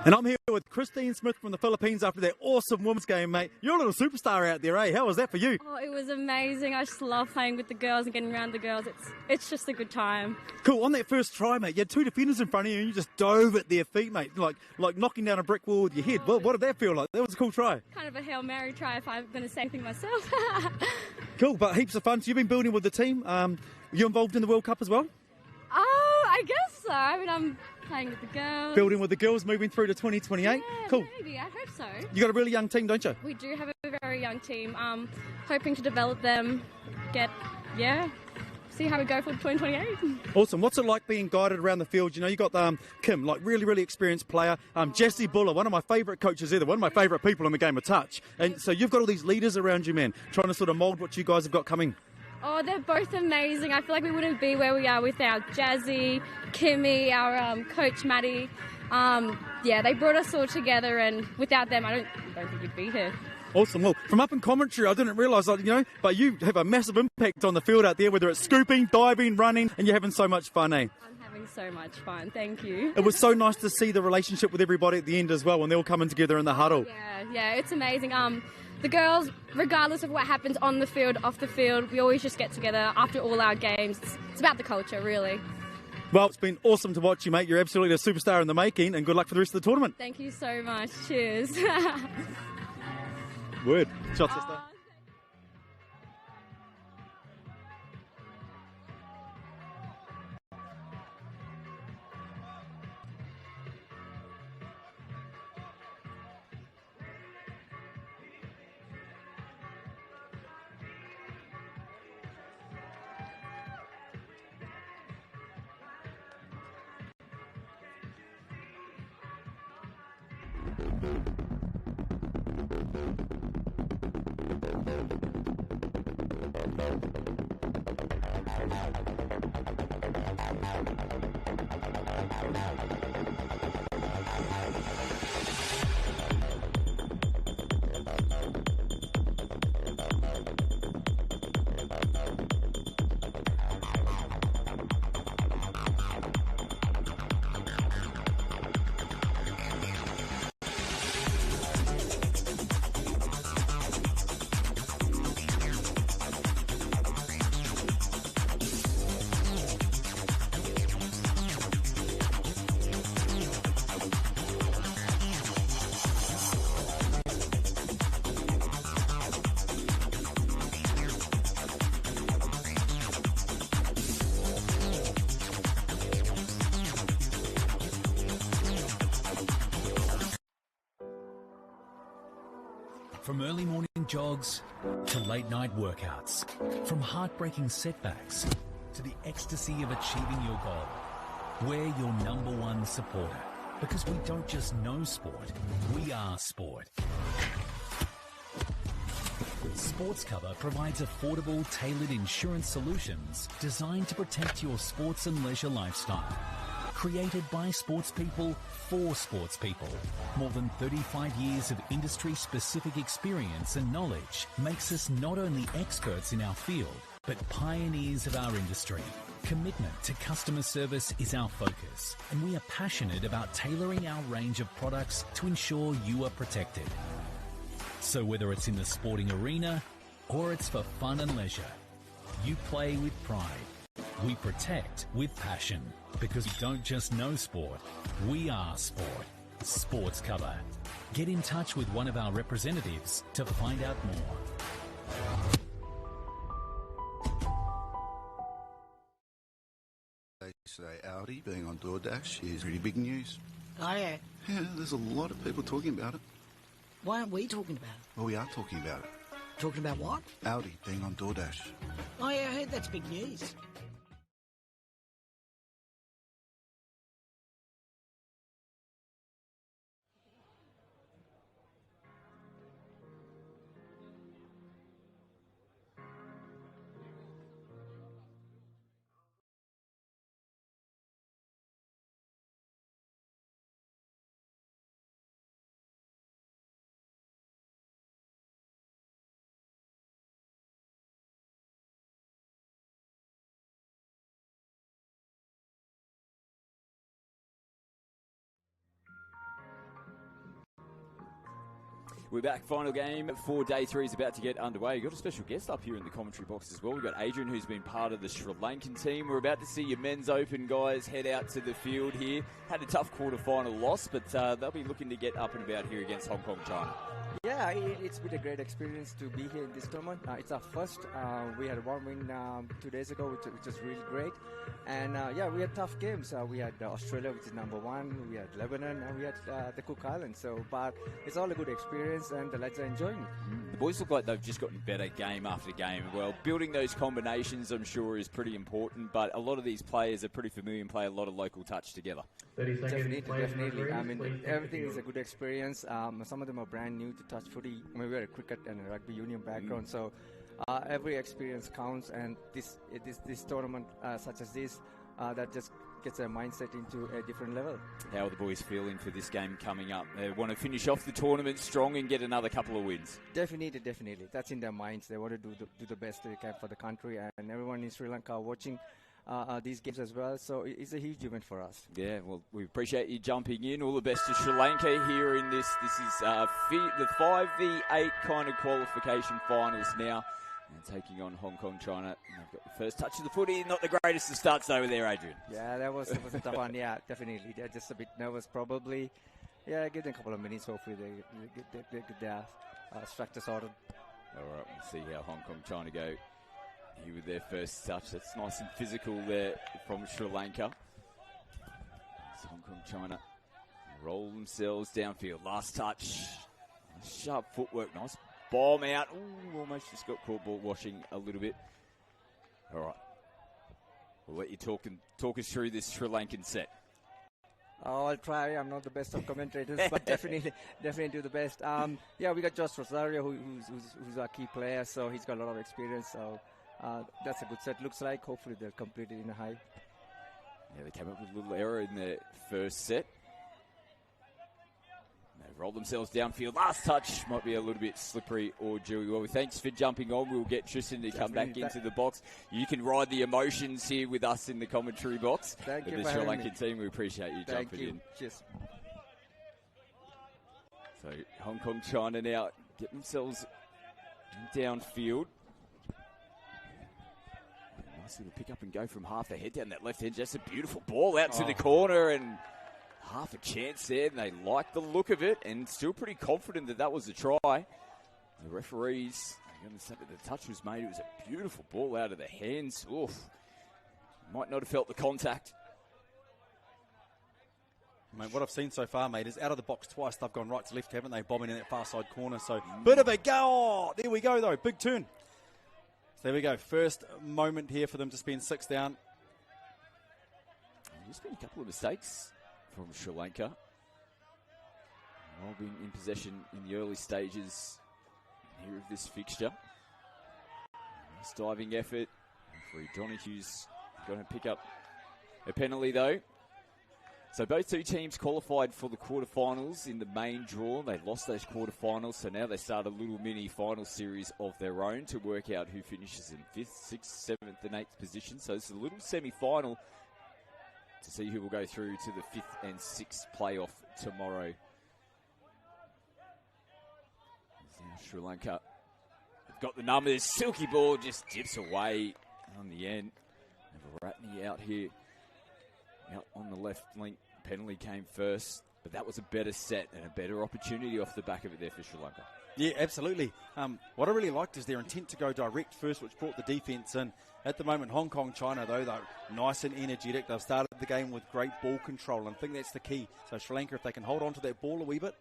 And I'm here with Christine Smith from the Philippines after that awesome women's game, mate. You're a little superstar out there, eh? How was that for you? Oh, it was amazing. I just love playing with the girls and getting around the girls. It's just a good time. Cool. On that first try, mate, you had two defenders in front of you and you just dove at their feet, mate, like knocking down a brick wall with your head. What did that feel like? That was a cool try. Kind of a Hail Mary try if I'm going to say anything myself. Cool, but heaps of fun. So you've been building with the team. You involved in the World Cup as well? Oh, I guess so. I mean, I'm playing with the girls. Building with the girls, moving through to 2028. Yeah, cool. Maybe. I hope so. You got a really young team, don't you? We do have a very young team. Hoping to develop them, see how we go for 2028. Awesome. What's it like being guided around the field? You know, you got Kim, like really experienced player. Jesse Buller, one of my favourite coaches ever, one of my favourite people in the game of touch. And so you've got all these leaders around you, man, trying to sort of mould what you guys have got coming. Oh, they're both amazing. I feel like we wouldn't be where we are without Jazzy, Kimmy, our coach Maddie. They brought us all together, and without them, I don't think you'd be here. Awesome. Well, from up in commentary, I didn't realise, but you have a massive impact on the field out there, whether it's scooping, diving, running, and you're having so much fun, eh? I'm having so much fun. Thank you. It was so nice to see the relationship with everybody at the end as well, when they're all coming together in the huddle. Yeah, it's amazing. The girls, regardless of what happens on the field, off the field, we always just get together after all our games. It's about the culture, really. Well, it's been awesome to watch you, mate. You're absolutely a superstar in the making, and good luck for the rest of the tournament. Thank you so much. Cheers. Word. Shot, sister. From early morning jogs to late night workouts, from heartbreaking setbacks to the ecstasy of achieving your goal, we're your #1 supporter because we don't just know sport, we are sport. Sports Cover provides affordable, tailored insurance solutions designed to protect your sports and leisure lifestyle. Created by sports people for sports people. More than 35 years of industry-specific experience and knowledge makes us not only experts in our field, but pioneers of our industry. Commitment to customer service is our focus, and we are passionate about tailoring our range of products to ensure you are protected. So whether it's in the sporting arena or it's for fun and leisure, you play with pride. We protect with passion, because we don't just know sport, we are sport. Sports Cover. Get in touch with one of our representatives to find out more. They say Audi being on DoorDash is pretty big news. Oh, yeah. Yeah, there's a lot of people talking about it. Why aren't we talking about it? Well, we are talking about it. Talking about what? Audi being on DoorDash. Oh, yeah, I heard that's big news. We're back. Final game for day 3 is about to get underway. You've got a special guest up here in the commentary box as well. We've got Adrian, who's been part of the Sri Lankan team. We're about to see your men's open guys head out to the field here. Had a tough quarter-final loss, but they'll be looking to get up and about here against Hong Kong, China. Yeah, it's been a great experience to be here in this tournament. It's our first. We had one win 2 days ago, which was really great. And we had tough games. We had Australia, which is number 1. We had Lebanon, and we had the Cook Islands. But it's all a good experience, and the lads are enjoying it. The boys look like they've just gotten better game after game. Well, building those combinations, I'm sure, is pretty important. But a lot of these players are pretty familiar and play a lot of local touch together. Definitely. I mean, everything is a good experience. Some of them are brand new to touch footy. I mean, we're a cricket and a rugby union background, so every experience counts. And this tournament, such as this, that just gets their mindset into a different level. How are the boys feeling for this game coming up? They want to finish off the tournament strong and get another couple of wins. Definitely. That's in their minds. They want to do the best they can for the country, and everyone in Sri Lanka watching these games as well, so it's a huge event for us. Yeah, well, we appreciate you jumping in. All the best to Sri Lanka here in this. This is the 5v8 kind of qualification finals now, and taking on Hong Kong, China. And they've got the first touch of the footy. Not the greatest of starts over there, Adrian. Yeah, that was a tough one. Yeah, definitely. They're just a bit nervous, probably. Yeah, give them a couple of minutes. Hopefully they get their structure sorted. All right, we'll see how Hong Kong, China go here with their first touch. That's nice and physical there from Sri Lanka. So Hong Kong, China roll themselves downfield. Last touch. Sharp footwork. Nice bomb out. Ooh, almost just got caught ball washing a little bit. All right. We'll let you talk us through this Sri Lankan set. Oh, I'll try. I'm not the best of commentators, but definitely do the best. We got Josh Rosario, who's our key player, so he's got a lot of experience. So that's a good set. Looks like. Hopefully they'll complete it in a high. Yeah, they came up with a little error in their first set. They rolled themselves downfield. Last touch might be a little bit slippery or dewy. Well, thanks for jumping on. We'll get Tristan to come back into the box. You can ride the emotions here with us in the commentary box. Thank you the Sri Lankan team, we appreciate you jumping in. Cheers. So Hong Kong, China now get themselves downfield. Nice little pick up and go from half the head down that left edge. That's a beautiful ball out to the corner, and half a chance there, and they like the look of it, and still pretty confident that was a try. The referees are going to say that the touch was made. It was a beautiful ball out of the hands. Oof. Might not have felt the contact. Mate, what I've seen so far, mate, is out of the box twice. They've gone right to left, haven't they? Bombing in that far side corner. So, bit of a go. Oh, there we go, though. Big turn. So there we go. First moment here for them to spend 6 down. There's been a couple of mistakes from Sri Lanka. While being in possession in the early stages here of this fixture. Nice diving effort. Referee Donohue's going to pick up a penalty, though. So both two teams qualified for the quarterfinals in the main draw. They lost those quarterfinals, so now they start a little mini final series of their own to work out who finishes in 5th, 6th, 7th and 8th position. So it's a little semi-final to see who will go through to the 5th and 6th playoff tomorrow. Now Sri Lanka have got the numbers. Silky ball just dips away on the end. Ratney out here, out on the left link. Penalty came first, but that was a better set and a better opportunity off the back of it there for Sri Lanka. Yeah, absolutely. What I really liked is their intent to go direct first, which brought the defence in. At the moment, Hong Kong, China, though, they're nice and energetic. They've started the game with great ball control, and I think that's the key. So Sri Lanka, if they can hold on to that ball a wee bit,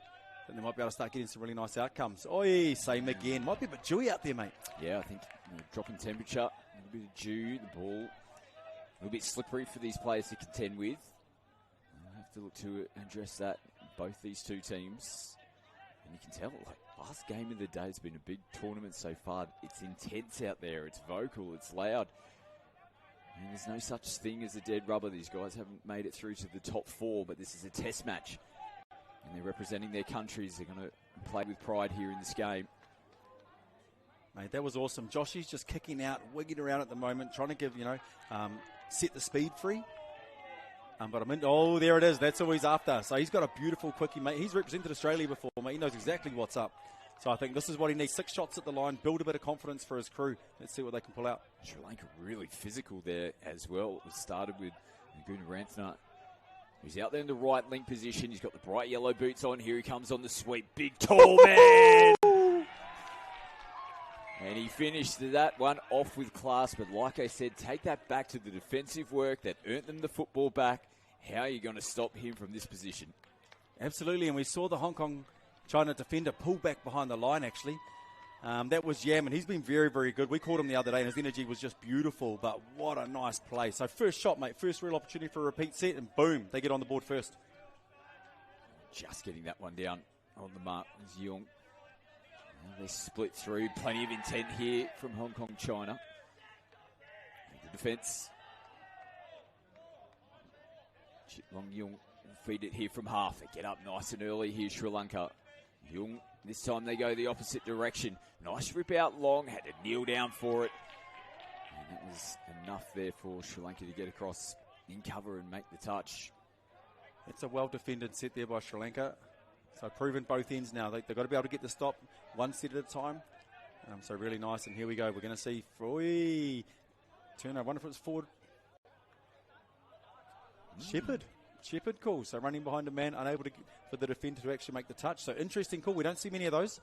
then they might be able to start getting some really nice outcomes. Oi, same again. Might be a bit dewy out there, mate. Yeah, I think dropping temperature, a little bit of dew, the ball, a little bit slippery for these players to contend with. We'll have to look to address that, both these two teams. And you can tell, like, last game of the day has been a big tournament so far. It's intense out there. It's vocal. It's loud. And there's no such thing as a dead rubber. These guys haven't made it through to the top 4, but this is a test match. And they're representing their countries. They're going to play with pride here in this game. Mate, that was awesome. Joshy's just kicking out, wigging around at the moment, trying to give, set the speed free. But there it is. That's all he's after. So he's got a beautiful quickie, mate. He's represented Australia before, mate. He knows exactly what's up. So I think this is what he needs. 6 shots at the line, build a bit of confidence for his crew. Let's see what they can pull out. Sri Lanka really physical there as well. It started with Gunaranthana, who's out there in the right link position. He's got the bright yellow boots on. Here he comes on the sweep. Big, tall man. And he finished that one off with class. But like I said, take that back to the defensive work that earned them the football back. How are you going to stop him from this position? Absolutely, and we saw the Hong Kong China defender pull back behind the line, actually. That was Yam, and he's been very, very good. We caught him the other day, and his energy was just beautiful, but what a nice play. So first shot, mate, first real opportunity for a repeat set, and boom, they get on the board first. Just getting that one down on the mark is Young. Now they split through. Plenty of intent here from Hong Kong China. The defence. Long Young will feed it here from half. They get up nice and early here, Sri Lanka. Young, this time they go the opposite direction. Nice rip out long, had to kneel down for it. And that was enough there for Sri Lanka to get across in cover and make the touch. It's a well-defended set there by Sri Lanka. So proven both ends now. They've got to be able to get the stop one set at a time. So really nice. And here we go. We're going to see turn. I wonder if it's forward. Shepherd call. So running behind a man, unable for the defender to actually make the touch. So interesting call. We don't see many of those.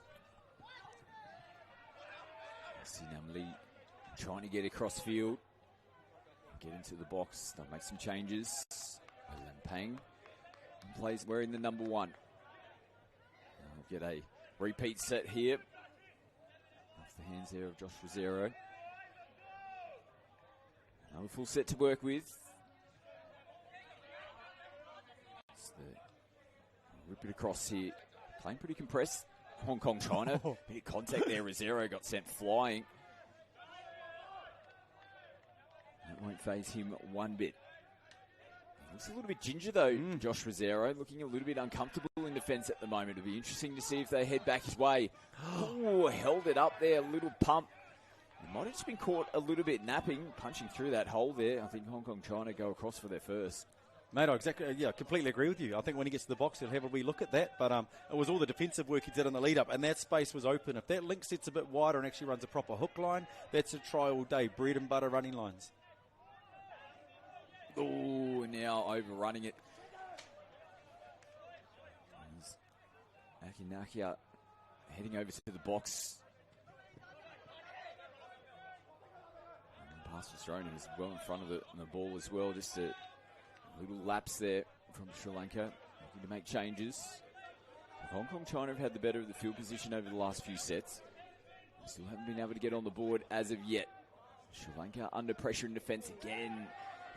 See Namli trying to get across field. Get into the box. They'll make some changes. Pang plays wearing the number 1. We'll get a repeat set here. Off the hands there of Josh Rosero. Another full set to work with. Rip it across here. Playing pretty compressed. Hong Kong China. Bit of contact there. Rosero got sent flying. That won't faze him one bit. Looks a little bit ginger though, Josh Rosero. Looking a little bit uncomfortable in defence at the moment. It'll be interesting to see if they head back his way. Oh, held it up there. A little pump. It might have just been caught a little bit napping. Punching through that hole there. I think Hong Kong China go across for their first. Mate, I completely agree with you. I think when he gets to the box, he'll have a wee look at that. But it was all the defensive work he did in the lead-up, and that space was open. If that link sets a bit wider and actually runs a proper hook line, that's a try all day. Bread and butter running lines. Oh, now overrunning it. Akinakia heading over to the box. And the pass was thrown. He was well in front of the ball as well. Just a little lapse there from Sri Lanka. Looking to make changes. Hong Kong China have had the better of the field position over the last few sets. Still haven't been able to get on the board as of yet. Sri Lanka under pressure in defence again.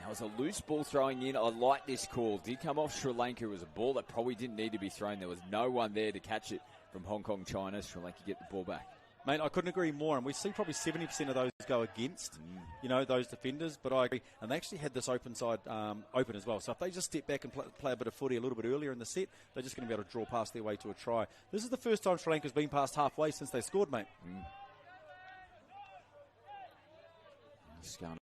Now it's a loose ball throwing in. I like this call. Did come off Sri Lanka. It was a ball that probably didn't need to be thrown. There was no one there to catch it from Hong Kong China. Sri Lanka get the ball back. Mate, I couldn't agree more. And we see probably 70% of those go against, those defenders. But I agree. And they actually had this open side open as well. So if they just step back and play a bit of footy a little bit earlier in the set, they're just going to be able to draw past their way to a try. This is the first time Sri Lanka's been past halfway since they scored, mate. Scano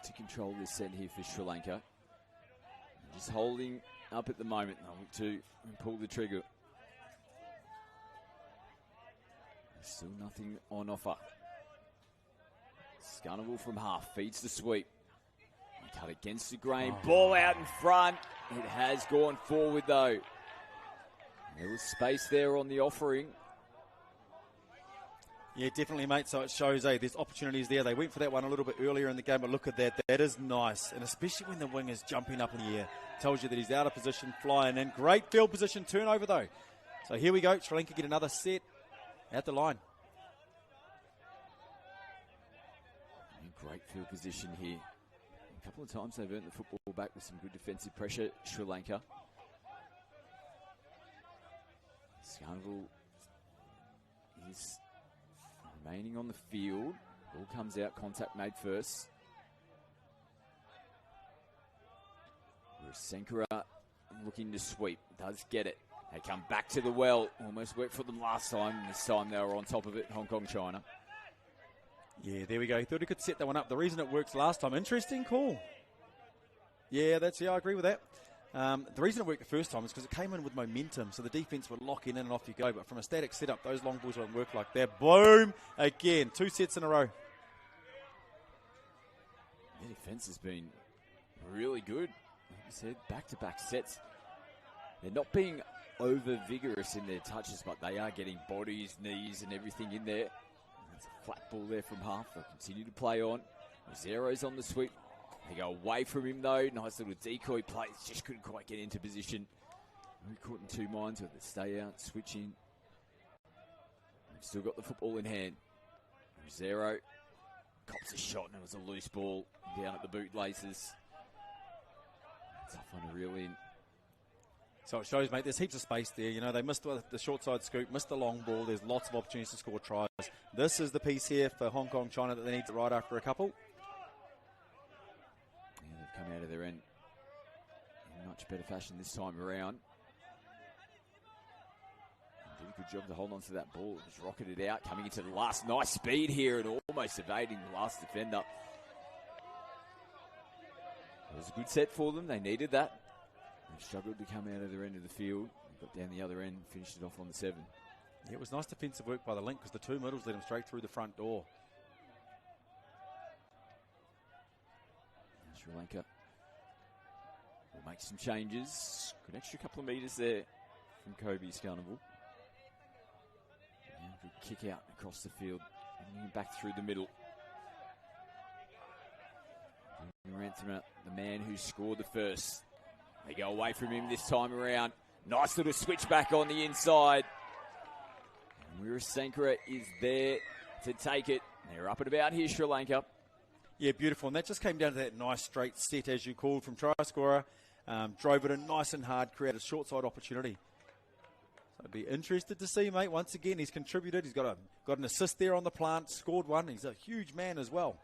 to control this set here for Sri Lanka. Just holding up at the moment. They'll look to pull the trigger. Still nothing on offer. Scunnable from half. Feeds the sweep. Cut against the grain. Ball out in front. It has gone forward though. There was space there on the offering. Yeah, definitely, mate. So it shows, there's opportunities there. They went for that one a little bit earlier in the game, but look at that. That is nice. And especially when the wing is jumping up in the air. Tells you that he's out of position, flying in. Great field position turnover, though. So here we go. Sri Lanka get another set at the line. Great field position here. A couple of times they've earned the football back with some good defensive pressure, Sri Lanka. Scanval is remaining on the field. Ball comes out, contact made first. Sankara looking to sweep, does get it. They come back to the well, almost worked for them last time. This time they were on top of it, Hong Kong China. Yeah, there we go. He thought he could set that one up. The reason it works last time, interesting call. Yeah, I agree with that. The reason it worked the first time is because it came in with momentum, so the defence would lock in and off you go. But from a static setup, those long balls won't work like that. Boom! Again, 2 sets in a row. The defence has been really good. Like you said, back-to-back sets. They're not being over-vigorous in their touches, but they are getting bodies, knees, and everything in there. That's a flat ball there from half. They'll continue to play on. Zero's on the sweep. They go away from him, though. Nice little decoy play. Just couldn't quite get into position. We caught in two minds whether to stay out, switch in. They've still got the football in hand. Zero cops a shot, and it was a loose ball down at the bootlaces. Tough one to reel in. So it shows, mate, there's heaps of space there. You know, they missed the short side scoop, missed the long ball. There's lots of opportunities to score tries. This is the piece here for Hong Kong, China that they need to right after a couple. Yeah, they've come out of their end in much better fashion this time around. Did a good job to hold on to that ball. Just rocketed it out, coming into the last. Nice speed here and almost evading the last defender. It was a good set for them. They needed that. They struggled to come out of their end of the field. They got down the other end, finished it off on the 7. Yeah, it was nice defensive work by the link because the two middles led them straight through the front door. Sri Lanka will make some changes. Good extra couple of metres there from Kobe's Carnival. Yeah, good kick out across the field. And back through the middle. Rantham, the man who scored the first. They go away from him this time around. Nice little switch back on the inside. And Wirasankara is there to take it. They're up and about here, Sri Lanka. Yeah, beautiful. And that just came down to that nice straight set, as you called, from try scorer. Drove it in nice and hard, created a short side opportunity. So I'd be interested to see, mate. Once again, he's contributed. He's got an assist there on the plant, scored one. He's a huge man as well.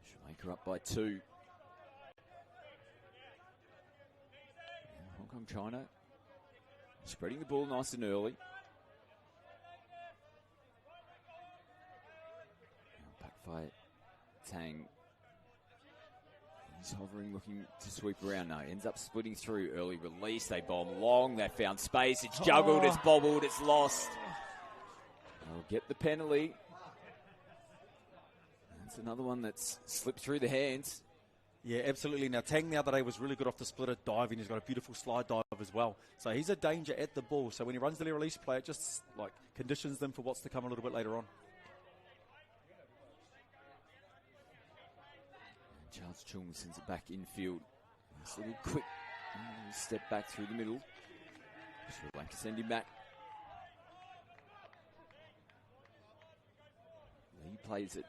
Sri Lanka up by 2. Hong Kong, China spreading the ball nice and early. Back by Tang. He's hovering, looking to sweep around now. Ends up splitting through. Early release. They bomb long. They found space. It's juggled. It's bobbled. It's lost. They'll get the penalty. That's another one that's slipped through the hands. Yeah, absolutely. Now, Tang the other day was really good off the splitter diving. He's got a beautiful slide dive as well. So he's a danger at the ball. So when he runs the release play, it just like conditions them for what's to come a little bit later on. And Charles Chung sends it back infield. Nice little quick step back through the middle. Sri Lanka send him back. Lee plays it.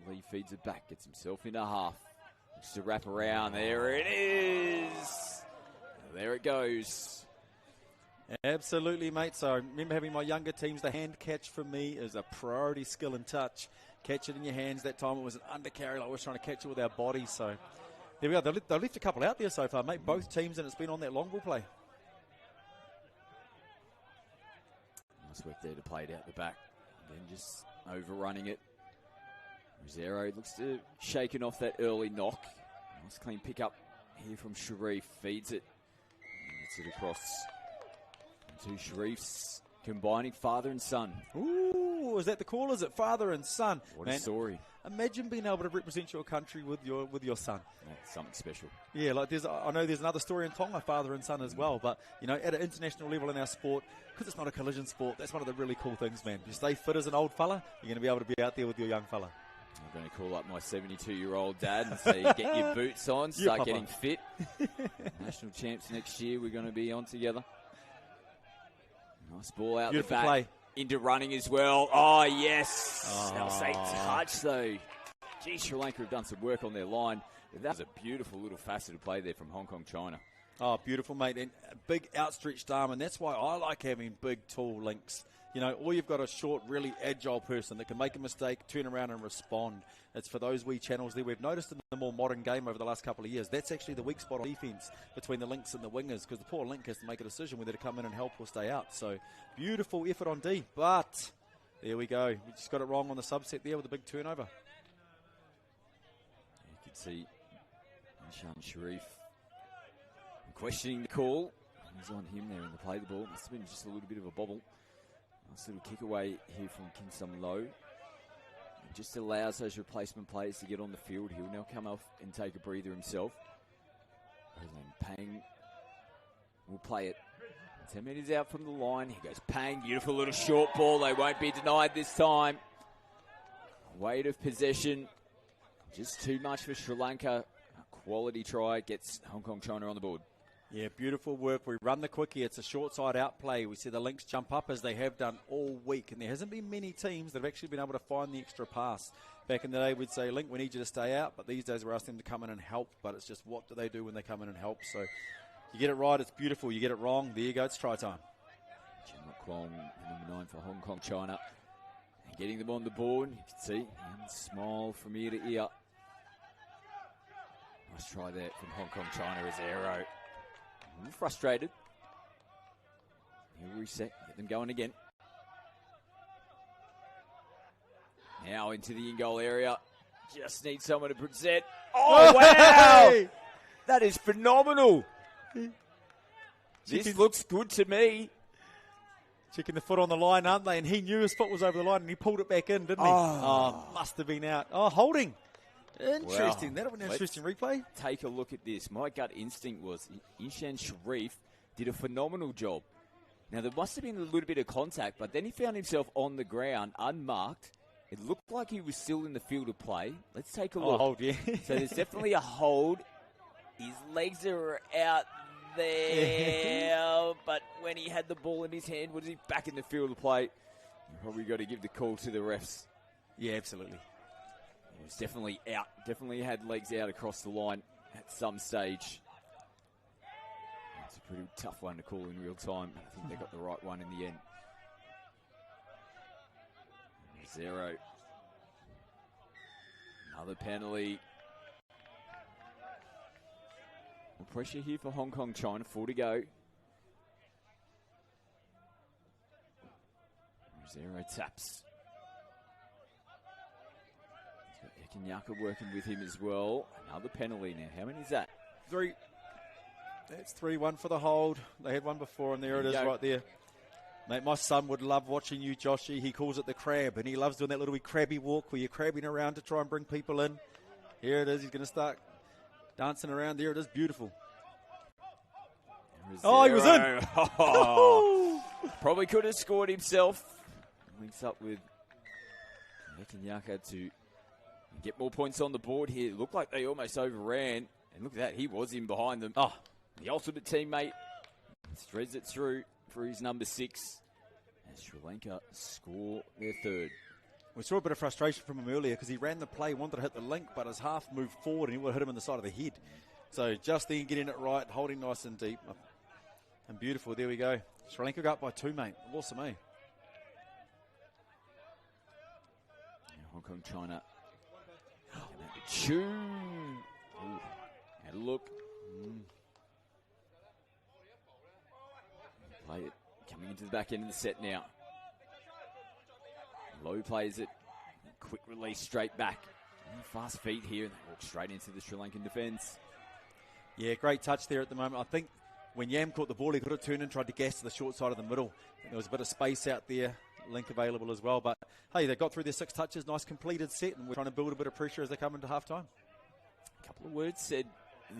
Lee feeds it back, gets himself in a half. Looks to wrap around. There it is. There it goes. Absolutely, mate. So I remember having my younger teams. The hand catch for me is a priority skill and touch. Catch it in your hands. That time it was an undercarry. Like we're trying to catch it with our bodies. So there we go. They've left a couple out there so far, mate. Both teams, and it's been on that long ball play. Nice work there to play it out the back. Then just overrunning it. Zero looks to shaken off that early knock. Nice clean pick up here from Sharif. Feeds it. Gets it across. Two Sharifs combining father and son. Ooh, is that the call? Is it father and son? What a story. Imagine being able to represent your country with your son. That's something special. Yeah, like I know there's another story in Tonga, father and son as well. But, you know, at an international level in our sport, because it's not a collision sport, that's one of the really cool things, man. You stay fit as an old fella, you're going to be able to be out there with your young fella. I'm going to call up my 72-year-old dad and say, get your boots on, start getting fit. National champs next year, we're going to be on together. Nice ball out Beautiful the back. Play. Into running as well. Oh, yes. That was a touch, though. Gee, Sri Lanka have done some work on their line. That was a beautiful little faceted play there from Hong Kong, China. Oh, beautiful, mate. And a big outstretched arm, and that's why I like having big, tall links. You know, or you've got a short, really agile person that can make a mistake, turn around and respond. It's for those wee channels there. We've noticed in the more modern game over the last couple of years, that's actually the weak spot on defence between the links and the wingers, because the poor link has to make a decision whether to come in and help or stay out. So, beautiful effort on D, but there we go. We just got it wrong on the subset there with a big turnover. See Nishan Sharif questioning the call. He's on him there in the play. The ball must have been just a little bit of a bobble. Nice little kick away here from Kim Sum Low. It just allows those replacement players to get on the field. He'll now come off and take a breather himself. Pang will play it. 10 metres out from the line. Here goes Pang. Beautiful little short ball. They won't be denied this time. Weight of possession. Just too much for Sri Lanka. A quality try gets Hong Kong China on the board. Yeah, beautiful work. We run the quickie. It's a short side out play. We see the Lynx jump up as they have done all week. And there hasn't been many teams that have actually been able to find the extra pass. Back in the day, we'd say, Link, we need you to stay out. But these days, we're asking them to come in and help. But it's just, what do they do when they come in and help? So you get it right, it's beautiful. You get it wrong, there you go. It's try time. Jim Kwong, number 9 for Hong Kong China. And getting them on the board. You can see him smile from ear to ear. Nice try there from Hong Kong China as Aero. A little frustrated. He'll reset, get them going again. Now into the in-goal area. Just need someone to present. Oh, wow! Hey! That is phenomenal. This Chicken. looks good to me. Checking the foot on the line, aren't they? And he knew his foot was over the line and he pulled it back in, didn't he? Oh, must have been out. Oh, holding. Interesting. Wow. That'll be an interesting replay. Take a look at this. My gut instinct was Ishan Sharif did a phenomenal job. Now, there must have been a little bit of contact, but then he found himself on the ground, unmarked. It looked like he was still in the field of play. Let's take a look. Oh, hold, yeah. So there's definitely a hold. His legs are out there, but when he had the ball in his hand, was he back in the field of play? You probably got to give the call to the refs. Yeah, absolutely. He was definitely out. Definitely had legs out across the line at some stage. It's a pretty tough one to call in real time. I think they got the right one in the end. 0. Another penalty. More pressure here for Hong Kong China. 4 to go. 0 taps. Kenyaka working with him as well. Another penalty now. How many is that? 3. That's 3-1 for the hold. They had one before, and there it is right there. Mate, my son would love watching you, Joshy. He calls it the crab, and he loves doing that little wee crabby walk where you're crabbing around to try and bring people in. Here it is. He's going to start dancing around. There it is. Beautiful. Oh, he was in. Oh. Probably could have scored himself. Links up with Kenyaka to get more points on the board here. It looked like they almost overran. And look at that. He was in behind them. Oh, the ultimate teammate threads it through for his number 6. As Sri Lanka score their 3rd. We saw a bit of frustration from him earlier because he ran the play, wanted to hit the link, but his half moved forward and he would have hit him in the side of the head. So just then getting it right, holding nice and deep. And beautiful. There we go. Sri Lanka got up by 2, mate. Awesome, eh? Hong Kong China. Tune. Had a look. Play it. Coming into the back end of the set now. Low plays it. Quick release straight back. Fast feet here. And they walk straight into the Sri Lankan defence. Yeah, great touch there at the moment. I think when Yam caught the ball, he could have turned and tried to gas to the short side of the middle. There was a bit of space out there. Link available as well. But, hey, they got through their 6 touches. Nice completed set. And we're trying to build a bit of pressure as they come into halftime. A couple of words said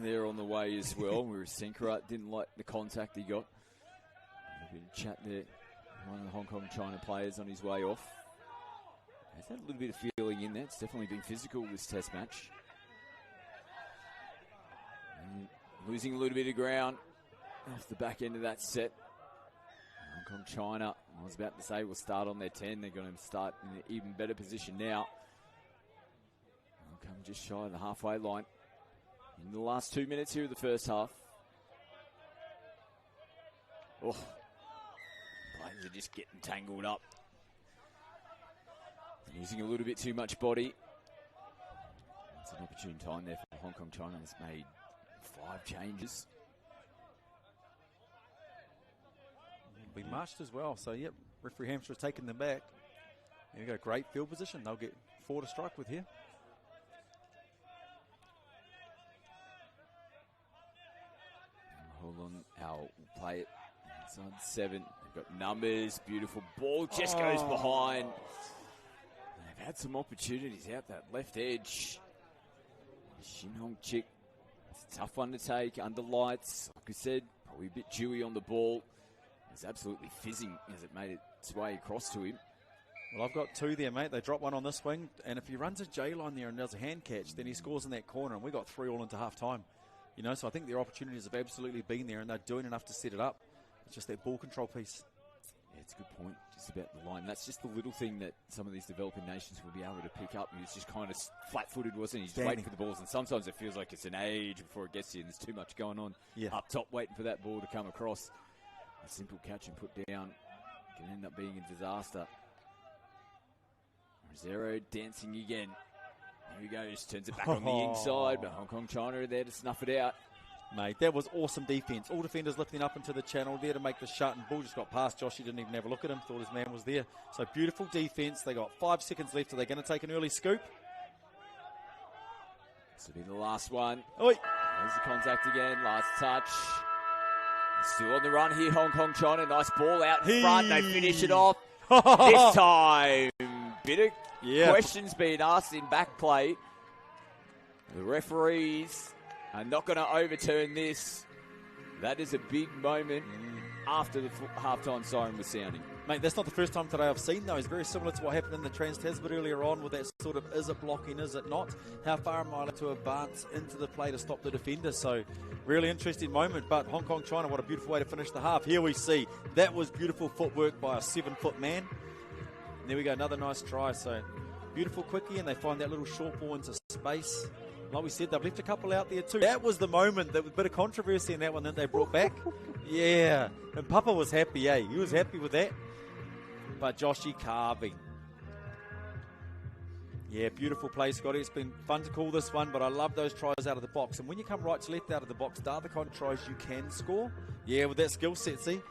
there on the way as well. Where Sinkrat didn't like the contact he got. A bit of chat there. One of the Hong Kong China players on his way off. Has had a little bit of feeling in there. It's definitely been physical, this test match. And losing a little bit of ground off the back end of that set. Hong Kong China, I was about to say, will start on their 10. They're going to start in an even better position now. Hong Kong just shy of the halfway line. In the last 2 minutes here of the first half. Oh, players are just getting tangled up. Using a little bit too much body. It's an opportune time there for Hong Kong China. Has made 5 changes. We marched as well. So, yep, referee Hampshire's taking them back. There you go. Great field position. They'll get 4 to strike with here. We'll play it. It's on 7. They've got numbers. Beautiful ball. Just goes behind. They've had some opportunities out that left edge. Shin Hong Chik. It's a tough one to take under lights. Like I said, probably a bit dewy on the ball. It's absolutely fizzing as it made its way across to him. Well, I've got 2 there, mate. They drop one on this wing, and if he runs a J-line there and does a hand catch, then he scores in that corner, and we got 3 all into half-time. You know, so I think their opportunities have absolutely been there, and they're doing enough to set it up. It's just that ball control piece. Yeah, it's a good point, just about the line. That's just the little thing that some of these developing nations will be able to pick up. He was just kind of flat-footed, wasn't he? He's just waiting for the balls, and sometimes it feels like it's an age before it gets to you, and there's too much going on up top, waiting for that ball to come across. A simple catch and put down can end up being a disaster. Rosero dancing again. Here he goes, turns it back on the inside, but Hong Kong China are there to snuff it out. Mate, that was awesome defence. All defenders lifting up into the channel there to make the shut, and ball just got past Josh. He didn't even have a look at him, thought his man was there. So beautiful defence. They got 5 seconds left. Are they going to take an early scoop? This will be the last one. Oi. There's the contact again, last touch. Still on the run here, Hong Kong China. Nice ball out in front. They finish it off. This time, bit of questions being asked in back play. The referees are not going to overturn this. That is a big moment after the halftime siren was sounding. Mate, that's not the first time today I've seen those. Very similar to what happened in the Trans-Tasman earlier on with that sort of, is it blocking, is it not? How far am I to advance into the play to stop the defender? So, really interesting moment. But Hong Kong China, what a beautiful way to finish the half. Here we see, that was beautiful footwork by a 7-foot man. And there we go, another nice try. So, beautiful quickie, and they find that little short ball into space. Like we said, they've left a couple out there too. That was the moment, that was a bit of controversy in that one that they brought back. Yeah, and Papa was happy, eh? He was happy with that. But Joshy carving. Yeah, beautiful play, Scotty. It's been fun to call this one, but I love those tries out of the box. And when you come right to left out of the box, the other kind of tries you can score. Yeah, with that skill set, see?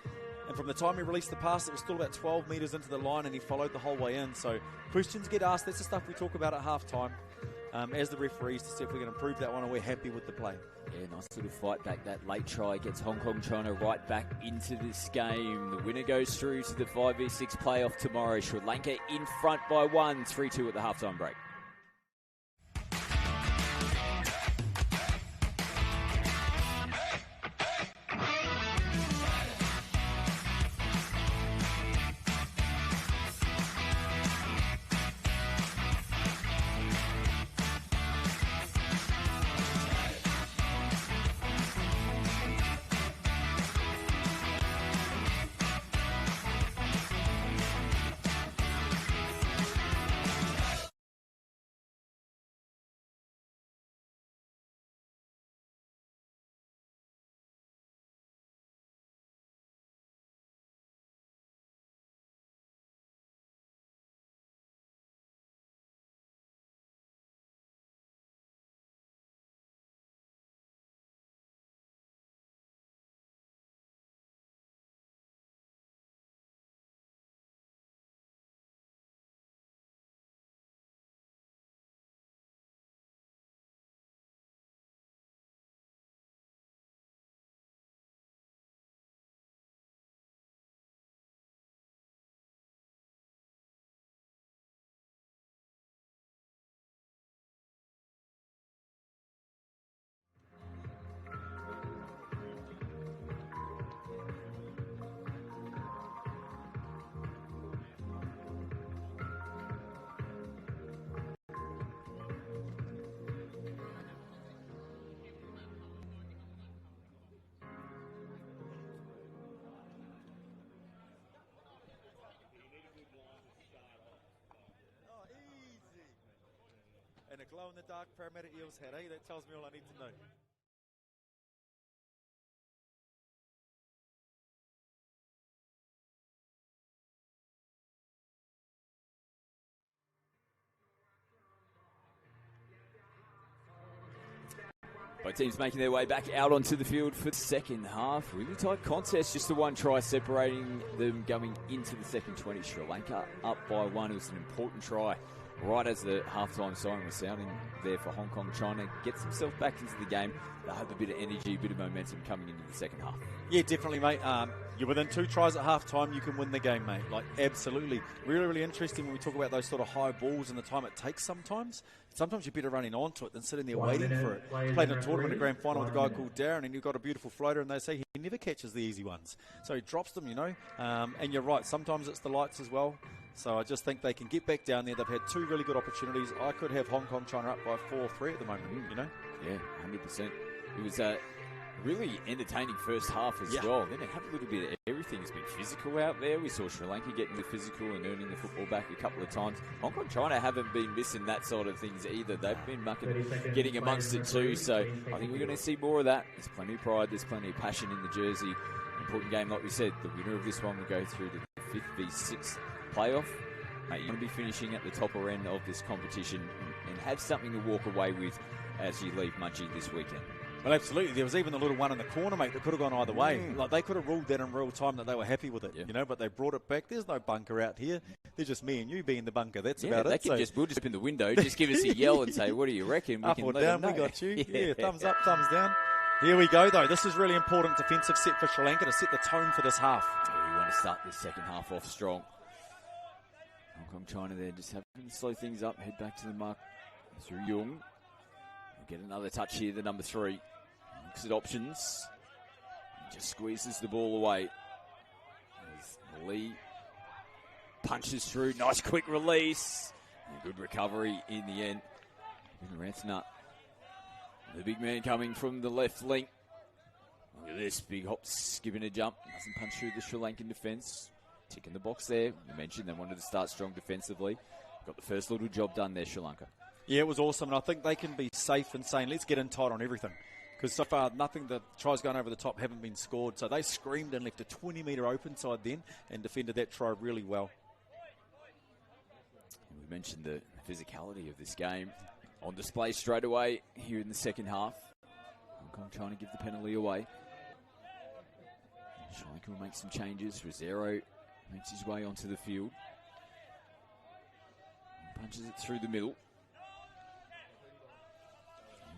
And from the time he released the pass, it was still about 12 metres into the line, and he followed the whole way in. So questions get asked. That's the stuff we talk about at halftime. As the referees, to see if we can improve that one, and we're happy with the play. Yeah, nice little fight back. That late try gets Hong Kong China right back into this game. The winner goes through to the 5v6 playoff tomorrow. Sri Lanka in front by 1, 3-2 at the halftime break. And a glow-in-the-dark Parramatta Eels hat, eh? That tells me all I need to know. Both teams making their way back out onto the field for the second half. Really tight contest, just the one try separating them going into the second 20. Sri Lanka up by 1. It was an important try right as the halftime siren was sounding there for Hong Kong, China gets himself back into the game. They have a bit of energy, a bit of momentum coming into the second half. Yeah, definitely, mate. You're within 2 tries at half-time, you can win the game, mate. Like, absolutely. Really, really interesting when we talk about those sort of high balls and the time it takes sometimes. Sometimes you're better running onto it than sitting there waiting for it. Played in a tournament, a grand final with a guy called Darren, and you've got a beautiful floater, and they say he never catches the easy ones. So he drops them, and you're right, sometimes it's the lights as well. So I just think they can get back down there. They've had 2 really good opportunities. I could have Hong Kong China up by 4-3 at the moment, Yeah, 100%. It was a really entertaining first half as well. Then they have a little bit of everything. It's been physical out there. We saw Sri Lanka getting the physical and earning the football back a couple of times. Hong Kong China haven't been missing that sort of things either. They've been getting amongst it too. So I think we're going to see more of that. There's plenty of pride. There's plenty of passion in the jersey. Important game, like we said. The winner of this one will go through to the 5th v 6th playoff. Mate, you want to be finishing at the topper end of this competition and have something to walk away with as you leave Mudgee this weekend. Well, absolutely. There was even the little one in the corner, mate, that could have gone either way. Like, they could have ruled that in real time that they were happy with it, but they brought it back. There's no bunker out here. There's just me and you being the bunker. That's about it. We'll just open the window, just give us a yell and say, what do you reckon? Up or down, we got you. Yeah, thumbs up, thumbs down. Here we go, though. This is really important defensive set for Sri Lanka to set the tone for this half. Yeah, we want to start this second half off strong. Hong Kong China there just having to slow things up, head back to the mark through Jung. We'll get another touch here, the number 3. Looks at options. He just squeezes the ball away. As Lee punches through. Nice quick release. And good recovery in the end. Ranthna, the big man coming from the left link. Look at this. Big hop, skipping a jump. Doesn't punch through the Sri Lankan defence. Tick in the box there. You mentioned they wanted to start strong defensively. Got the first little job done there, Sri Lanka. Yeah, it was awesome. And I think they can be safe and saying, let's get in tight on everything. Because so far, nothing, the tries going over the top haven't been scored. So they screamed and left a 20-metre open side then and defended that try really well. We mentioned the physicality of this game on display straight away here in the second half. Hong Kong trying to give the penalty away. Sri Lanka will make some changes. Rosero makes his way onto the field. Punches it through the middle.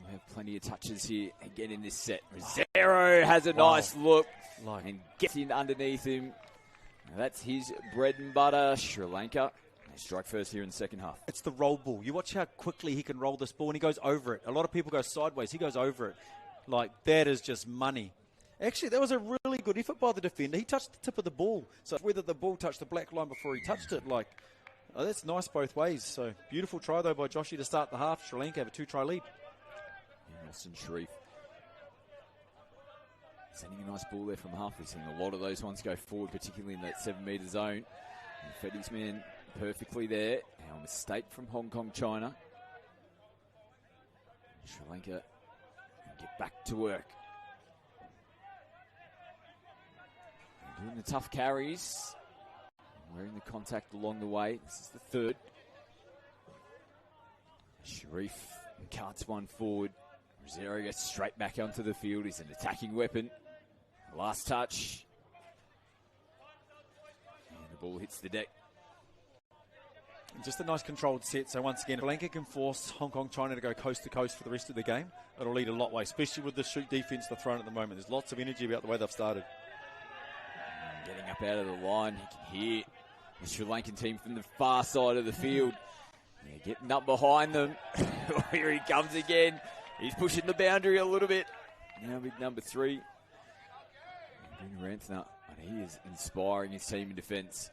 We have plenty of touches here again in this set. Rosero has a nice look and gets in underneath him. Now that's his bread and butter. Sri Lanka, they strike first here in the second half. It's the roll ball. You watch how quickly he can roll this ball and he goes over it. A lot of people go sideways. He goes over it. Like, that is just money. Actually, that was a really good effort by the defender. He touched the tip of the ball. So whether the ball touched the black line before he touched it, that's nice both ways. So beautiful try, though, by Joshi to start the half. Sri Lanka have a 2-try lead. Nelson Sharif sending a nice ball there from half. We've seen a lot of those ones go forward, particularly in that 7-metre zone. And fed his man perfectly there. Now a mistake from Hong Kong China. Sri Lanka get back to work. Doing the tough carries. Wearing the contact along the way. This is the third. Sharif carts one forward. Rosero gets straight back onto the field. He's an attacking weapon. Last touch. And the ball hits the deck. Just a nice controlled set. So once again, if Lanka can force Hong Kong China to go coast to coast for the rest of the game, it'll lead a lot way, especially with the shoot defence they're throwing at the moment. There's lots of energy about the way they've started. Getting up out of the line. You can hear the Sri Lankan team from the far side of the field. Yeah, getting up behind them. Here he comes again. He's pushing the boundary a little bit. Now with number 3. Ranthna, and he is inspiring his team in defence.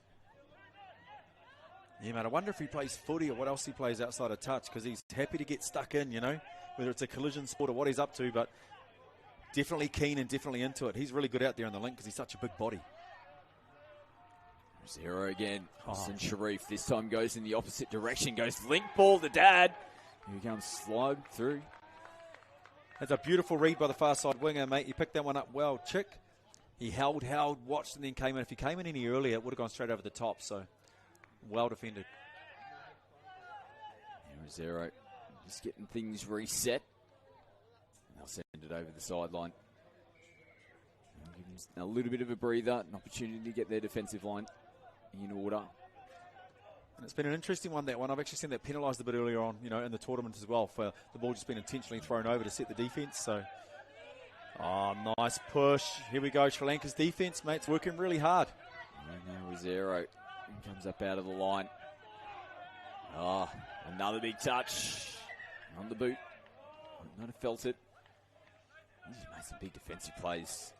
Yeah, mate, I wonder if he plays footy or what else he plays outside of touch, because he's happy to get stuck in, whether it's a collision sport or what he's up to, but definitely keen and definitely into it. He's really good out there on the link because he's such a big body. Zero again. Hassan Sharif this time goes in the opposite direction, goes link ball to Dad. Here he comes, slide through. That's a beautiful read by the far side winger, mate. He picked that one up well. Chick, he held, watched, and then came in. If he came in any earlier, it would have gone straight over the top, so well defended. Rosero just getting things reset. And they'll send it over the sideline. Give them a little bit of a breather, an opportunity to get their defensive line in order. And it's been an interesting one, that one. I've actually seen that penalised a bit earlier on, in the tournament as well, for the ball just being intentionally thrown over to set the defence. So, nice push. Here we go. Sri Lanka's defence, mate. It's working really hard. And now Rosero comes up out of the line. Another big touch on the boot. Might have felt it. He's made some big defensive plays.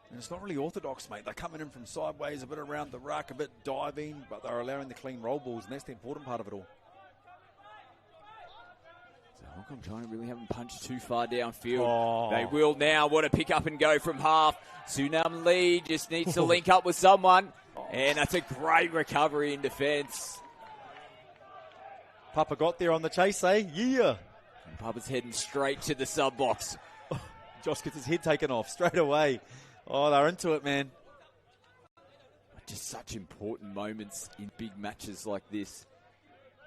And it's not really orthodox, mate. They're coming in from sideways, a bit around the ruck, a bit diving, but they're allowing the clean roll balls, and that's the important part of it all. So Hong Kong China really haven't punched too far downfield. They will now. What a pick up and go from half. Sunam Lee just needs to link up with someone. And that's a great recovery in defence. Papa got there on the chase, eh? Yeah. And Papa's heading straight to the sub box. Josh gets his head taken off straight away. They're into it, man. Just such important moments in big matches like this.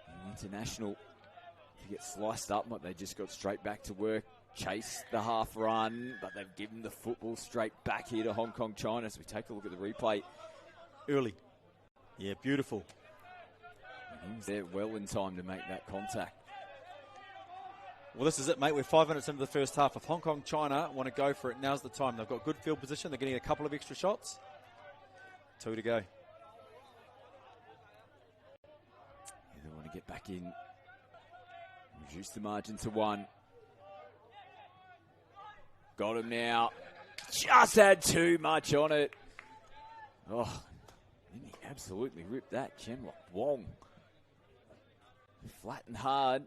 In international, to get sliced up, like they just got straight back to work, chase the half run, but they've given the football straight back here to Hong Kong China. As we take a look at the replay. Early. Yeah, beautiful. He was there well in time to make that contact. Well, this is it, mate. We're 5 minutes into the first half. If Hong Kong China want to go for it, now's the time. They've got good field position. They're getting a couple of extra shots. 2 to go. Yeah, they want to get back in. Reduce the margin to 1. Got him now. Just had too much on it. Didn't he absolutely rip that? Chen Wong. Flat and hard.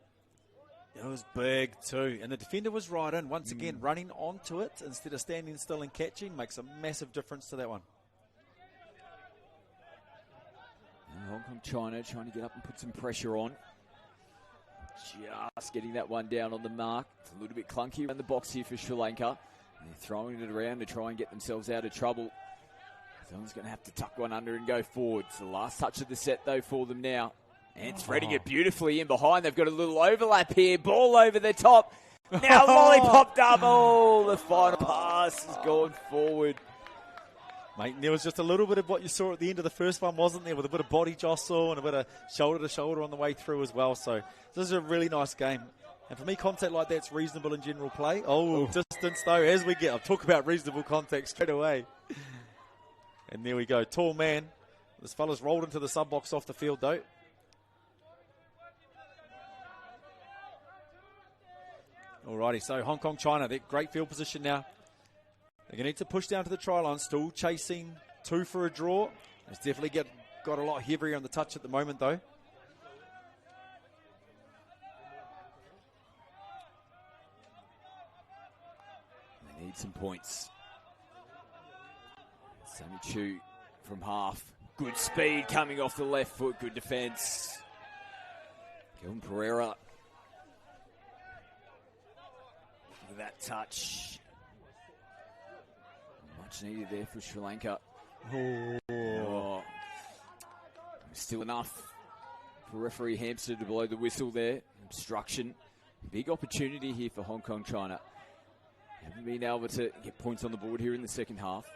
It was big too. And the defender was right in. Once again, running onto it instead of standing still and catching makes a massive difference to that one. And Hong Kong China trying to get up and put some pressure on. Just getting that one down on the mark. It's a little bit clunky around the box here for Sri Lanka. And they're throwing it around to try and get themselves out of trouble. Someone's going to have to tuck one under and go forward. It's the last touch of the set, though, for them now. And threading it beautifully in behind. They've got a little overlap here. Ball over the top. Now lollipop double. The final pass has gone forward. Mate, there was just a little bit of what you saw at the end of the first one, wasn't there? With a bit of body jostle and a bit of shoulder to shoulder on the way through as well. So this is a really nice game. And for me, contact like that's reasonable in general play. Distance though, as we get. I'll talk about reasonable contact straight away. And there we go. Tall man. This fella's rolled into the sub box off the field though. Alrighty, so Hong Kong, China, they're great field position now. They're going to need to push down to the try line, still chasing 2 for a draw. It's definitely got a lot heavier on the touch at the moment though. They need some points. Sammy Chu from half. Good speed coming off the left foot, good defence. Gillen Pereira. That touch. Much needed there for Sri Lanka. Still enough for referee Hampster to blow the whistle there. Obstruction. Big opportunity here for Hong Kong China. Haven't been able to get points on the board here in the second half.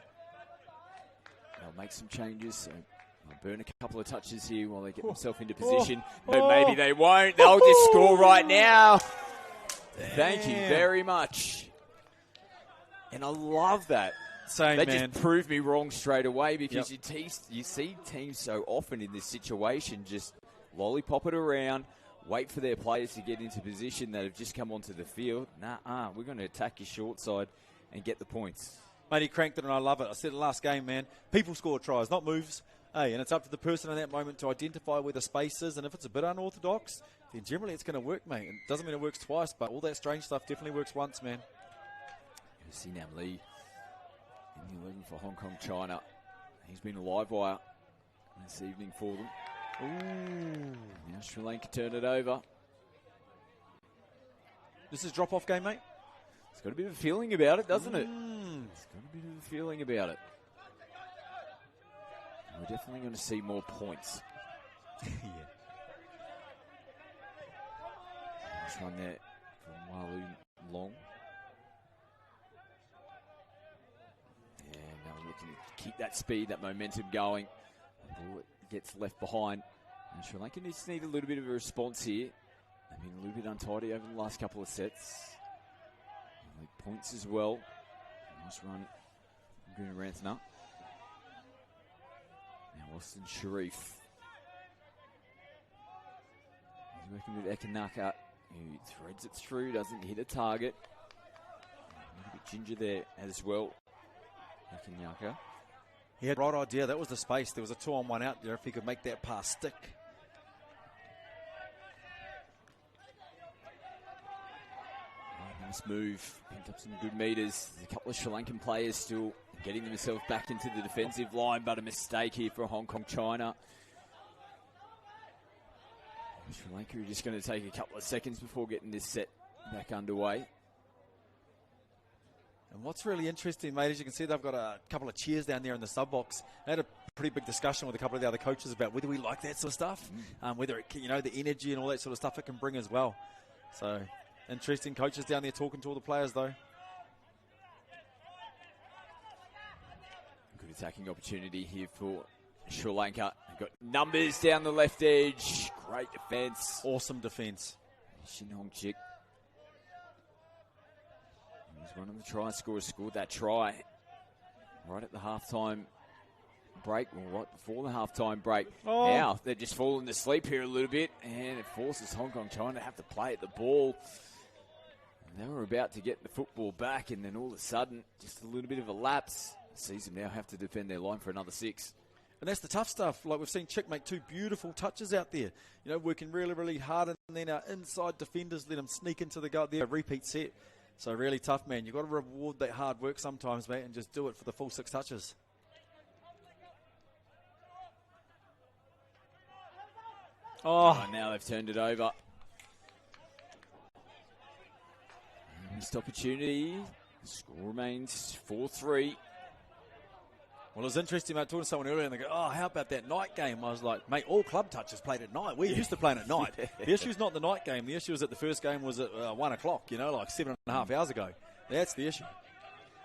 They'll make some changes. They'll burn a couple of touches here while they get themselves into position. But maybe they won't. They'll just score right now. Thank you very much. And I love that. Same, they man. Just proved me wrong straight away because you see teams so often in this situation just lollipop it around, wait for their players to get into position that have just come onto the field. We're going to attack your short side and get the points. Mate, he cranked it and I love it. I said it last game, man. People score tries, not moves. Hey, and it's up to the person in that moment to identify where the space is. And if it's a bit unorthodox, then generally it's going to work, mate. It doesn't mean it works twice, but all that strange stuff definitely works once, man. Sinam Lee in the 11 for Hong Kong China. He's been a live wire this evening for them. Now Sri Lanka turn it over. This is drop-off game, mate? It's got a bit of a feeling about it, doesn't it? It's got a bit of a feeling about it. We're definitely going to see more points. Yeah. Nice run there from Walu Long. And now looking to keep that speed, that momentum going. gets left behind. And Sri Lanka just need a little bit of a response here. They've been a little bit untidy over the last couple of sets. Points as well. Nice run from Gunaratne. Now Austin Sharif. He's working with Ekanaka, who threads it through, doesn't hit a target. A little bit ginger there as well. Ekanaka. He had the right idea. That was the space. There was a 2-on-1 out there if he could make that pass stick. Nice move, picked up some good meters. There's a couple of Sri Lankan players still getting themselves back into the defensive line, but a mistake here for Hong Kong China. Sri Lanka are just going to take a couple of seconds before getting this set back underway. And what's really interesting, mate, as you can see, they've got a couple of cheers down there in the sub box. They had a pretty big discussion with a couple of the other coaches about whether we like that sort of stuff, whether it can, the energy and all that sort of stuff it can bring as well. So interesting coaches down there talking to all the players, though. Good attacking opportunity here for Sri Lanka. They've got numbers down the left edge. Great defence. Awesome defence. Shin Hong Chik. He was one of the try scorers, scored that try right at the halftime break, or right before the halftime break. Oh. Now they're just falling asleep here a little bit, and it forces Hong Kong China to have to play at the ball. And they were about to get the football back, and then all of a sudden, just a little bit of a lapse. Sees them now have to defend their line for another 6. And that's the tough stuff. Like we've seen Chick make 2 beautiful touches out there. Working really, really hard, and then our inside defenders let them sneak into the goal there. A repeat set. So really tough, man. You've got to reward that hard work sometimes, mate, and just do it for the full 6 touches. Oh, now they've turned it over. Missed opportunity. Score remains 4-3. Well, it was interesting, mate, talking to someone earlier, and they go, oh, how about that night game? I was like, mate, all club touches played at night. We're used to playing at night. The issue's not the night game. The issue is that the first game was at 1 o'clock, like 7.5 hours ago. That's the issue.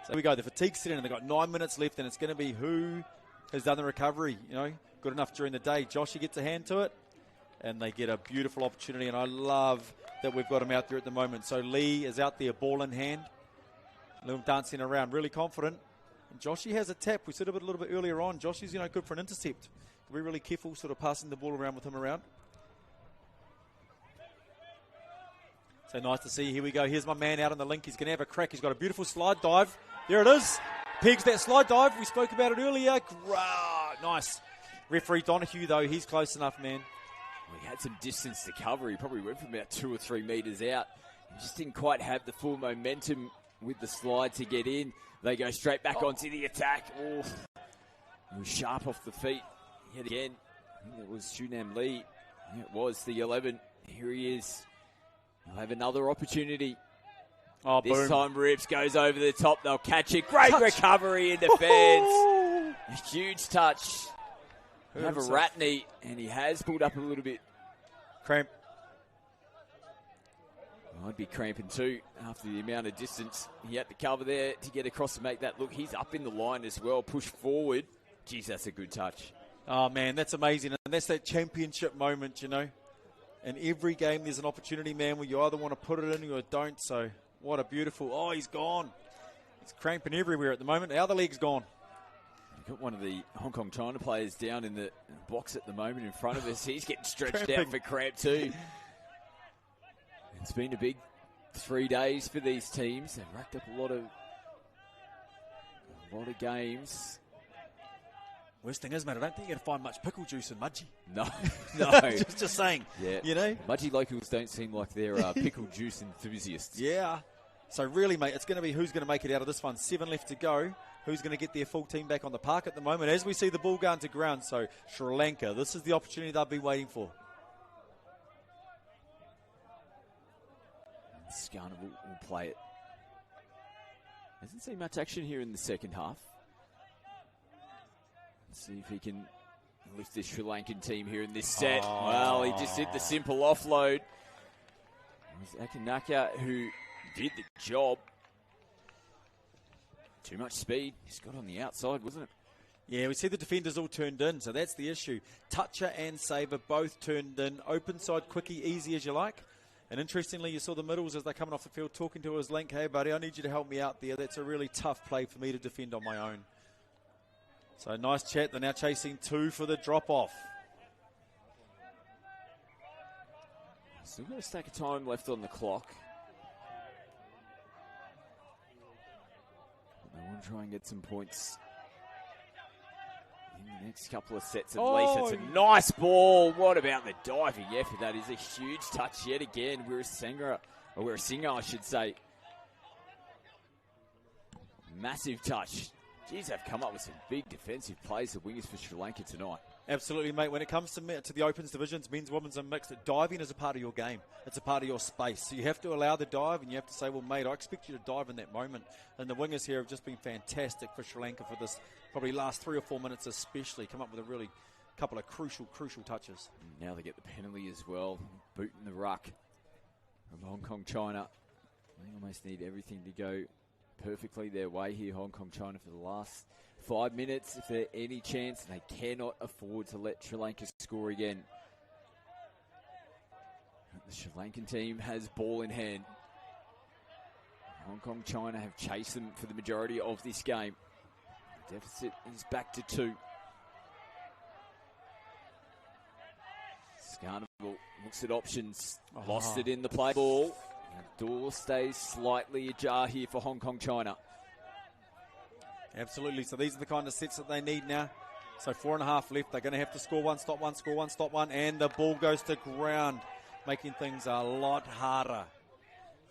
So here we go. The fatigue's sitting, and they've got 9 minutes left, and it's going to be who has done the recovery, good enough during the day. Joshy gets a hand to it, and they get a beautiful opportunity, and I love that we've got him out there at the moment. So Lee is out there, ball in hand, little dancing around, really confident. And Joshy has a tap. We said a little bit earlier on. Joshy's, good for an intercept. Be really careful sort of passing the ball around with him around. So nice to see. Here we go. Here's my man out on the link. He's going to have a crack. He's got a beautiful slide dive. There it is. Pegs that slide dive. We spoke about it earlier. Nice. Referee Donahue, though, he's close enough, man. Well, he had some distance to cover. He probably went from about 2 or 3 metres out. He just didn't quite have the full momentum with the slide to get in. They go straight back onto the attack. Oh, he was sharp off the feet. Yet again, I think it was Shunam Lee. Yeah, it was the 11. Here he is. He'll have another opportunity. Oh, this boom. time Rips goes over the top. They'll catch it. Great recovery in defence. A huge touch. Have a Ratney, and he has pulled up a little bit. Cramp. I'd be cramping too after the amount of distance he had to cover there to get across and make that look. He's up in the line as well, push forward. Geez, that's a good touch. Oh, man, that's amazing. And that's that championship moment, In every game there's an opportunity, man, where you either want to put it in or you don't. So what a beautiful... Oh, he's gone. He's cramping everywhere at the moment. The other leg's gone. We've got one of the Hong Kong China players down in the box at the moment in front of us. He's getting stretched out for cramp too. It's been a big 3 days for these teams. They've racked up a lot of games. Worst thing is, mate, I don't think you're going to find much pickle juice in Mudgee. No. just saying. Yeah. Mudgee locals don't seem like they're pickle juice enthusiasts. Yeah. So really, mate, it's going to be who's going to make it out of this one. 7 left to go. Who's going to get their full team back on the park at the moment as we see the ball going to ground. So Sri Lanka, this is the opportunity they'll be waiting for. Skarna will play it. Hasn't seen much action here in the second half. Let's see if he can lift this Sri Lankan team here in this set. Oh. Well, he just did the simple offload. It was Akinaka who did the job. Too much speed. He's got on the outside, wasn't it? Yeah, we see the defenders all turned in, so that's the issue. Toucher and Saver both turned in. Open side, quickie, easy as you like. And interestingly, you saw the middles as they're coming off the field talking to his link. Hey, buddy, I need you to help me out there. That's a really tough play for me to defend on my own. So nice chat. They're now chasing 2 for the drop-off. Still got a stack of time left on the clock. They want to try and get some points in the next couple of sets at least. It's a nice ball. What about the diving effort? That is a huge touch yet again. We're a singer, I should say. Massive touch. Jeez, they've come up with some big defensive plays, the wingers for Sri Lanka tonight. Absolutely, mate. When it comes to the opens divisions, men's, women's and mixed, diving is a part of your game. It's a part of your space. So you have to allow the dive and you have to say, well, mate, I expect you to dive in that moment. And the wingers here have just been fantastic for Sri Lanka for this probably last 3 or 4 minutes especially. Come up with a really couple of crucial touches. Now they get the penalty as well. Boot in the ruck from Hong Kong, China. They almost need everything to go perfectly their way here, Hong Kong, China, for the last 5 minutes, if there's any chance, and they cannot afford to let Sri Lanka score again. The Sri Lankan team has ball in hand. Hong Kong, China have chased them for the majority of this game. The deficit is back to 2. Scarnival looks at options, lost it in the play ball. The door stays slightly ajar here for Hong Kong, China. Absolutely. So these are the kind of sets that they need now. So 4.5 left. They're going to have to score one, stop one, score one, stop one. And the ball goes to ground, making things a lot harder.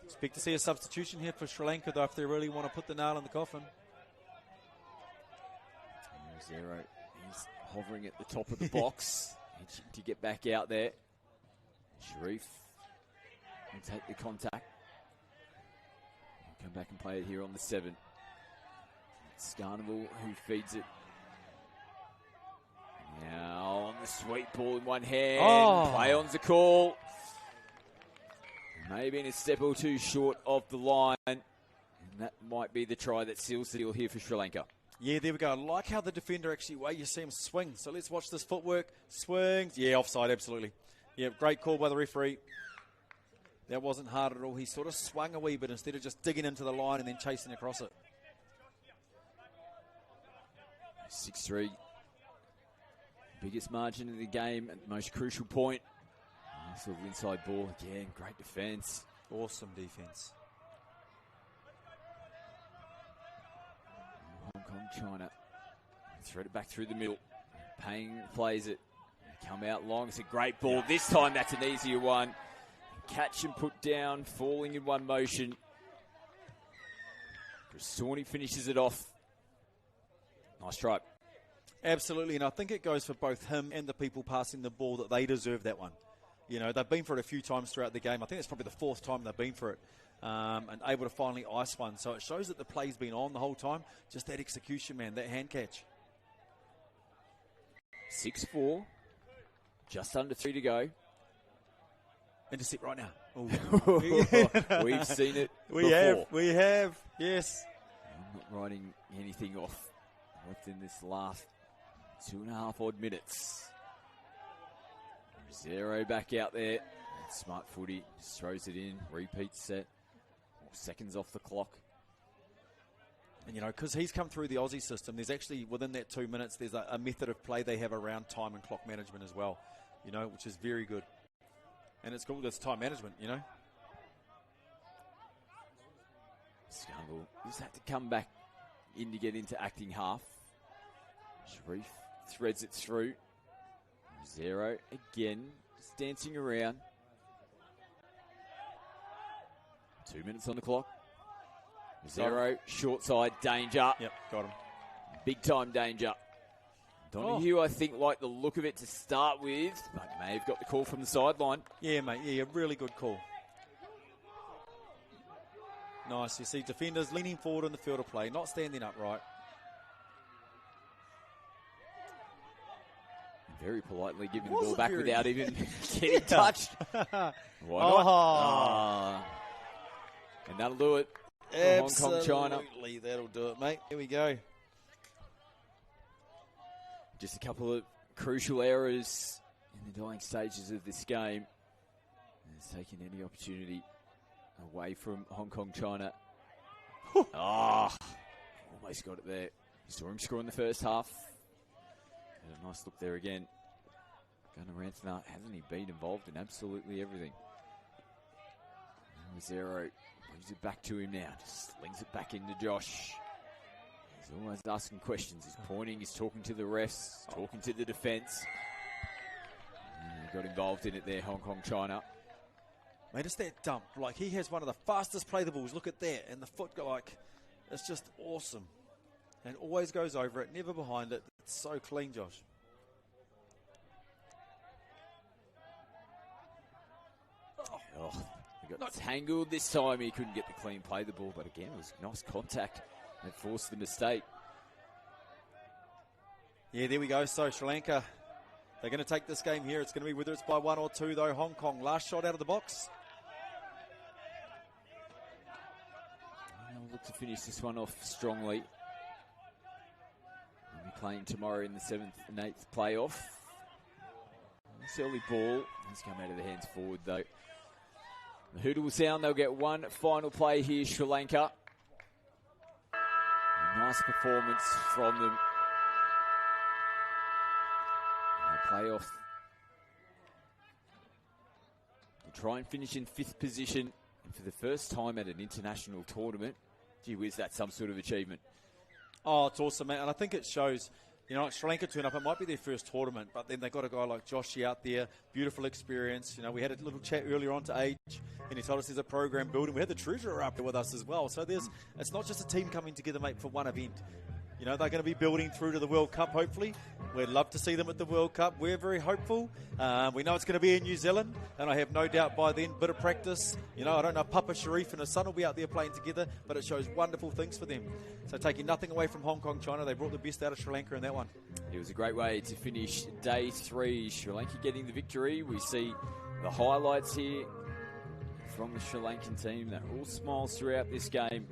Expect to see a substitution here for Sri Lanka, though, if they really want to put the nail in the coffin. 0. He's hovering at the top of the box to get back out there. Sharif will take the contact. He'll come back and play it here on the 7. Scarnival who feeds it. Now on the sweet ball in one hand. Play on's the call. Maybe in a step or 2 short of the line. And that might be the try that seals the deal here for Sri Lanka. Yeah, there we go. I like how the defender actually, you see him swing. So let's watch this footwork. Swings. Yeah, offside, absolutely. Yeah, great call by the referee. That wasn't hard at all. He sort of swung a wee bit instead of just digging into the line and then chasing across it. 6-3. Biggest margin of the game at the most crucial point. Nice little inside ball again. Great defense. Awesome defense. Hong Kong, China. Thread it back through the middle. Payne plays it. Come out long. It's a great ball. Yeah. This time that's an easier one. Catch and put down. Falling in one motion. Bristoni finishes it off. Nice try. Absolutely, and I think it goes for both him and the people passing the ball that they deserve that one. You know, they've been for it a few times throughout the game. I think it's probably the 4th time they've been for it, and able to finally ice one. So it shows that the play's been on the whole time. Just that execution, man, that hand catch. 6-4. Just under 3 to go. Intercept right now. We've seen it before. We have, yes. I'm not writing anything off within this last 2.5 odd minutes. 0 back out there. Smart footy, just throws it in, repeat set. 4 seconds off the clock. And, you know, because he's come through the Aussie system, there's actually, within that 2 minutes, there's a method of play they have around time and clock management as well, you know, which is very good. And it's called time management, you know. Scarnival just had to come back in to get into acting half. Sharif threads it through. 0 again, just dancing around. 2 minutes on the clock. 0, short side, danger. Yep, got him. Big time danger. Donahue, I think, liked the look of it to start with, but may have got the call from the sideline. Yeah, mate, yeah, really good call. Nice, you see defenders leaning forward in the field of play, not standing upright. Very politely giving the ball back without even getting touched. Why not? And that'll do it. Absolutely, Hong Kong, China. That'll do it, mate. Here we go. Just a couple of crucial errors in the dying stages of this game. And it's taken any opportunity away from Hong Kong, China. Almost got it there. You saw him score in the first half. Had a nice look there again. Gunnar Ranthner, hasn't he been involved in absolutely everything? Zero leaves it back to him now. Just slings it back into Josh. He's always asking questions. He's pointing, he's talking to the refs, talking to the defence. He got involved in it there, Hong Kong, China. Mate, it's that dump. Like, he has one of the fastest play the balls. Look at that. And the foot, like, it's just awesome. And always goes over it, never behind it. It's so clean, Josh. He got tangled this time. He couldn't get the clean play the ball. But again, it was nice contact that forced the mistake. Yeah, there we go. So Sri Lanka, they're going to take this game here. It's going to be whether it's by 1 or 2, though. Hong Kong, last shot out of the box. They'll look to finish this one off strongly. They'll be playing tomorrow in the 7th and 8th playoff. This early ball has come out of the hands forward, though. The hooter will sound. They'll get one final play here, Sri Lanka. A nice performance from them. Playoff. They'll try and finish in 5th position. And for the first time at an international tournament, gee whiz, that's some sort of achievement. Oh, it's awesome, man. And I think it shows, you know, like Sri Lanka turn up, it might be their first tournament, but then they've got a guy like Joshy out there, beautiful experience. You know, we had a little chat earlier on to Age, and he told us there's a program building. We had the treasurer up there with us as well. So it's not just a team coming together, mate, for one event. You know, they're going to be building through to the World Cup, hopefully. We'd love to see them at the World Cup. We're very hopeful. We know it's going to be in New Zealand, and I have no doubt by then, bit of practice. You know, I don't know if Papa Sharif and his son will be out there playing together, but it shows wonderful things for them. So taking nothing away from Hong Kong, China, they brought the best out of Sri Lanka in that one. It was a great way to finish day 3. Sri Lanka getting the victory. We see the highlights here from the Sri Lankan team. They're all smiles throughout this game.